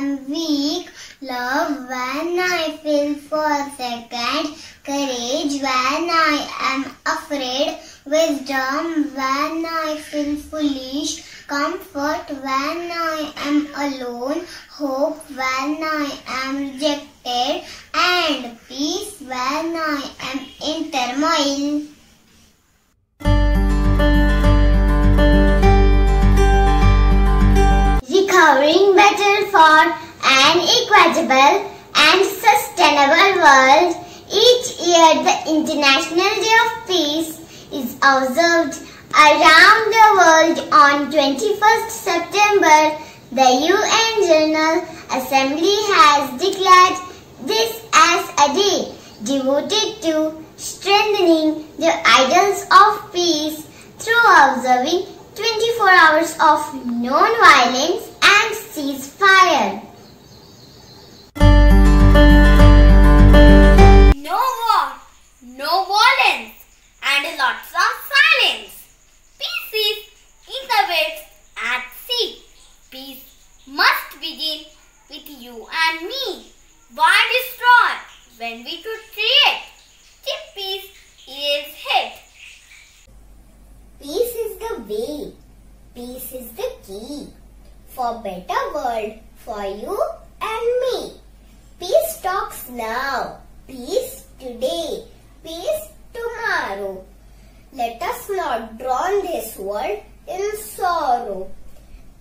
am weak, love when I feel forsaken, courage when I am afraid, wisdom when I feel foolish, comfort when I am alone, hope when I am rejected, and peace when I am in turmoil. Recovering better for an equitable and sustainable world, each year the International Day of Peace is observed around the world on 21st September. The UN General Assembly has declared this as a day devoted to strengthening the ideals of peace through observing 24 hours of non-violence and ceasefire. No war, no violence, and lots of silence. Peace is the way at sea. Peace must begin with you and me. Why destroy when we could create? Keep peace is hit. Peace is the way. Peace is the key for better world for you and me. Peace talks now. Peace today. Peace tomorrow. Let us not drown this world in sorrow.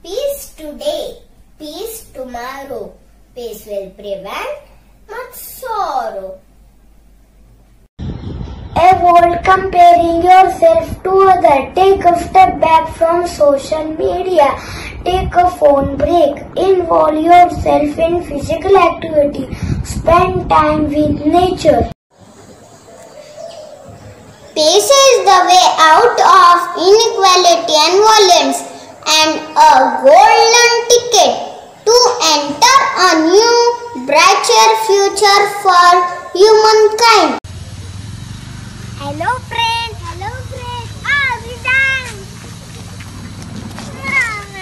Peace today. Peace tomorrow. Peace will prevent much sorrow. Avoid comparing yourself to others. Take a step back from social media. Take a phone break. Involve yourself in physical activity. Spend time with nature. Peace is the way out of inequality and violence, and a golden ticket to enter a new, brighter future for humankind. Hello friend. Hello friend. We done.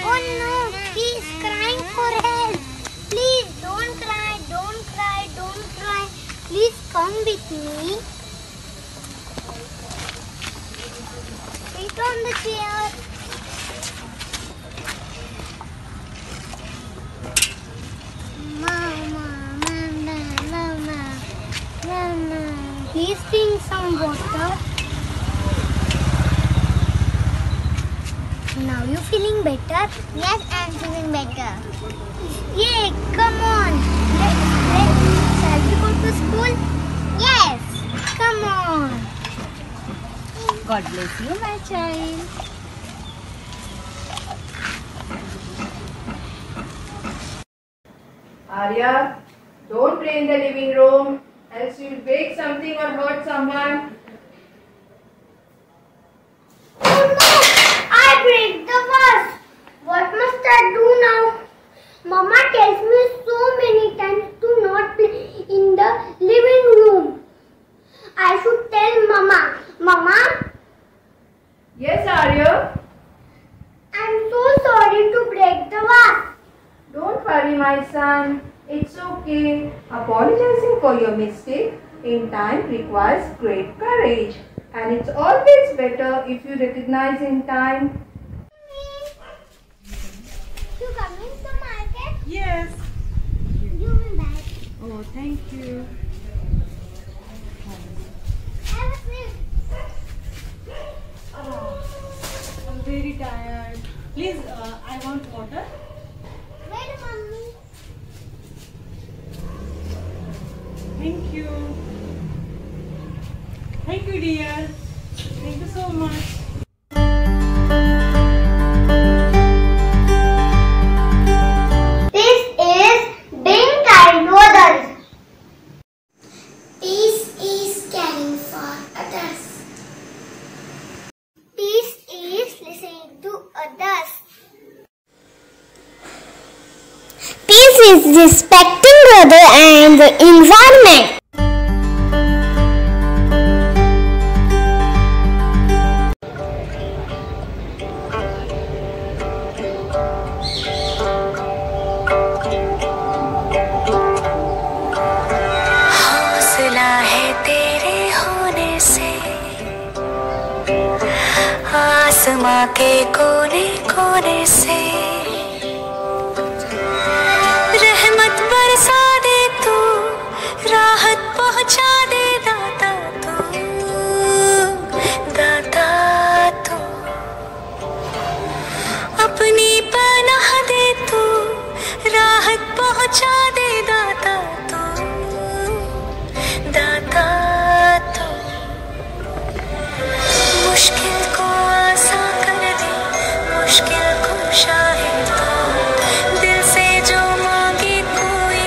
Oh no, he's crying for help. Please don't cry, don't cry, don't cry. Please come with me. Sit on the chair. Mama. He's drinking some water. Now you feeling better? Yes, I'm feeling better. Yay, come on. Shall we go to school? Yes, come on. God bless you, my child. Arya, don't play in the living room, else you will break something or hurt someone. Oh no! I break the vase. What must I do now? Mama tells me so many times to not play in the living room. I should tell Mama. Mama? Yes, Arya. I'm so sorry to break the vase. Don't worry, my son. It's okay. Apologizing for your mistake in time requires great courage. And it's always better if you recognize in time. You coming to market? Yes. Give me back. Oh, thank you. Have a seat. Oh, I'm very tired. Please, I want water. Wait, Mommy. Thank you. Thank you, dear. Thank you so much. This is being kind to others. Peace is caring for others. Peace is listening to others. Peace is respecting other and the environment. आसमां के कोने कोने से रहमत बरसा दे तू, राहत पहुंचा दे दाता तू, दाता तू। अपनी पनाह दे तू, राहत पहुंचा दे दाता तू, दाता तू। मुश्किल को आसान कर दे, मुश्किल को शाहिद हो, दिल से जो मांगे कोई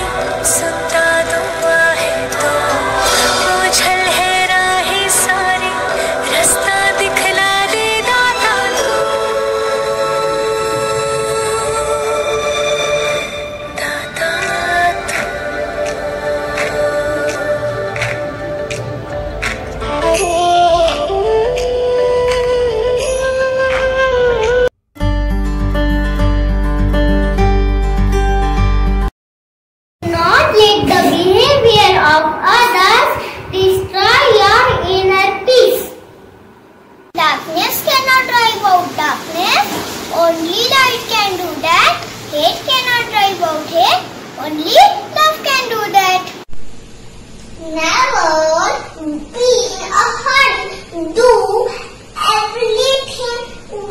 सुनता दुआ है तो। बोझल है राहें सारी, रास्ता दिखला दे दाता तू, दाता तू। Not let the behavior of others destroy your inner peace. Darkness cannot drive out darkness. Only light can do that. Hate cannot drive out hate. Only love can do that. Never be in a hurry. Do everything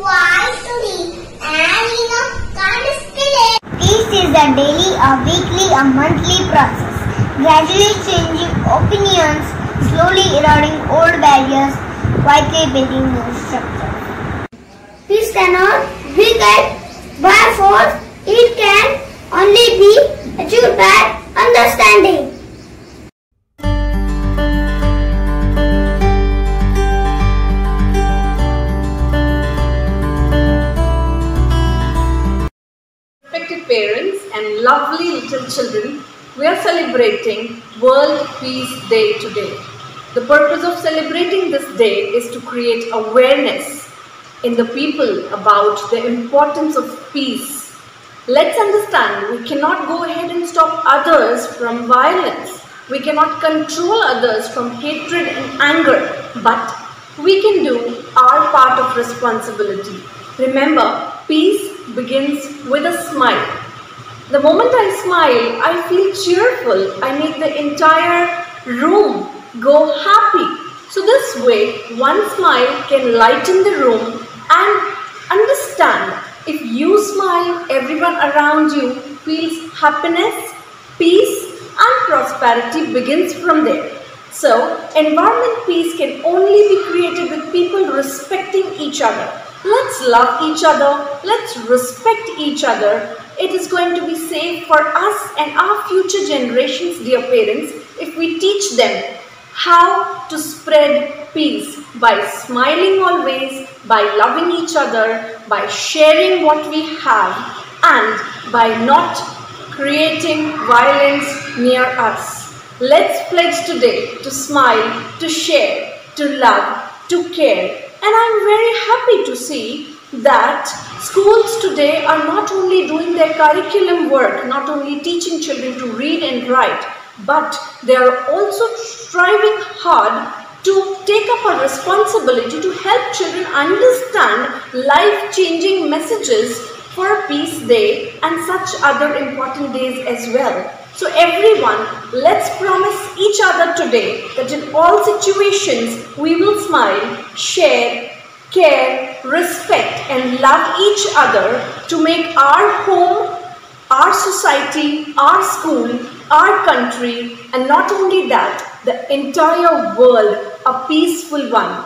wisely and in a kind spirit. Peace is a daily, a weekly, a monthly process, gradually changing opinions, slowly eroding old barriers, quietly building new structures. Peace cannot be get by force, it can only be achieved by understanding. Respected parents and lovely little children, we are celebrating World Peace Day today. The purpose of celebrating this day is to create awareness in the people about the importance of peace. Let's understand, we cannot go ahead and stop others from violence. We cannot control others from hatred and anger, but we can do our part of responsibility. Remember, peace begins with a smile. The moment I smile, I feel cheerful. I make the entire room go happy. So this way, one smile can lighten the room. And understand, if you smile, everyone around you feels happiness, peace and prosperity begins from there. So, environment peace can only be created with people respecting each other. Let's love each other, let's respect each other. It is going to be safe for us and our future generations, dear parents, if we teach them how to spread peace by smiling always, by loving each other, by sharing what we have, and by not creating violence near us. Let's pledge today to smile, to share, to love, to care. And I'm very happy to see that schools today are not only doing their curriculum work, not only teaching children to read and write, but they are also striving hard to take up a responsibility to help children understand life-changing messages for Peace Day and such other important days as well. So everyone, let's promise each other today that in all situations we will smile, share, care, respect and love each other to make our home, our society, our school, our country, and not only that, the entire world a peaceful one.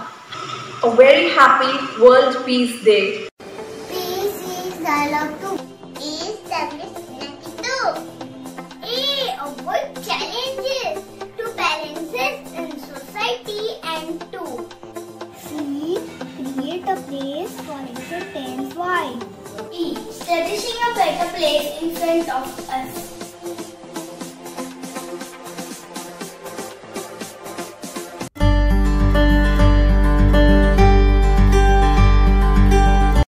A very happy World Peace Day. Peace is dialogue too. Is stability too. Avoid challenges to balances in society and to C. Create a place for acceptance. Why? E. Establishing a better place in front of us.